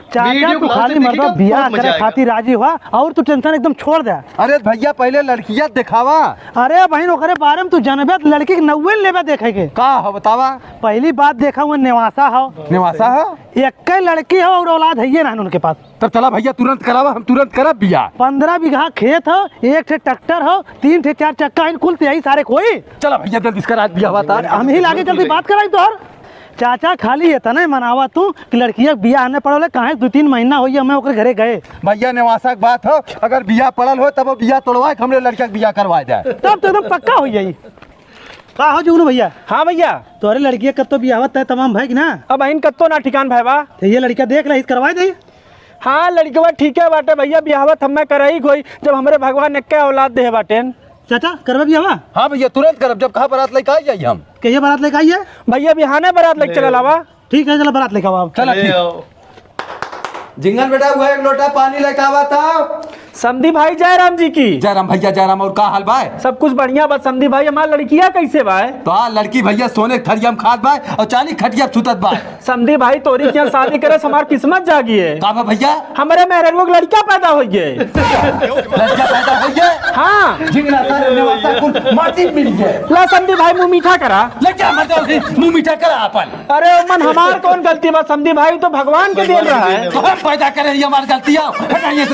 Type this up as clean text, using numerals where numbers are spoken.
चाचा तू खाली मतलब बियाह करे खातिर राजी हुआ और तू टेंशन एकदम छोड़ दे। अरे भैया पहले लड़कियां दिखावा। अरे बहन ओकरे बारे में तू जानबे लड़की के नौवे लेबे देखे के का हो बतावा। पहली बात देखा वो नेवासा हो। निवासा है एक लड़की हो और औलाद है ना उनके पास। तब चला भैया तुरंत करावा, हम तुरंत करब बियाह। 15 बीघा खेत हो, 1 ठे ट्रैक्टर हो, 3 ठे 4 चक्का इन कुल यही सारे कोई। चला भैया जल्दी इसका आज बियाह बता। हम ही लागे जल्दी बात कराई तोहर। चाचा खाली है तना मनावा तू कि लड़किया बियाह आने पड़े कहाँ 2-3 महीना हो मैं ओकरे घरे गए। भैया नेवासा की बात हो, अगर बियाह पड़ल हो तब वो बियाह तोड़वा के हमरे लड़किया के बियाह करवा जाए तब तो एकदम पक्का हो जाई। का हो जुगनू भैया। हाँ भैया तोरे लड़किया कब तो बियाह तय तमाम भाई ना। अब इन कत्तो ना ठिकान भाई बा तो ये लड़का देख ले करवा दे। हाँ लड़कवा ठीक है बाटे भैया बियाहत हमें कराई कोई जब हमरे भगवान ने क्या औलाद दे बाटे। चाचा करवा बियाह। हाँ भैया तुरंत करब, जब कहा बारात लेके आ जाइए हम। कहिए बारात लेके आइए भैया बिहाने बारात लेके चला लावा। ठीक है चलो बारात लेके आओ। चला जिंगन बेटा हुआ एक लोटा पानी लेके आवा था। समधी भाई जयराम जी की। जयराम भैया जयराम। और का हाल भाई। सब कुछ बढ़िया बस समधी भाई हमारा लड़किया कैसे बा। तो हाँ लड़की भैया सोने के थरिया में खाद बाय और चाली खटिया सुतत बाय। समधी भाई तोरी क्या शादी करे हमार किस्मत जागी है। का भैया हमारे मेहर वो लड़का पैदा हो गए। लड़का पैदा हो गया। हाँ जिंगना सारे नेवासा कुल माटी मिल गए। ला समधी भाई मुंह मीठा करा। लड़का मतलब मुंह मीठा करा अपन। अरे मन हमार कौन गलती बा समधी भाई तो भगवान के देन रहा है। तो हम पैदा करे हमारी गलतियां हटाइए।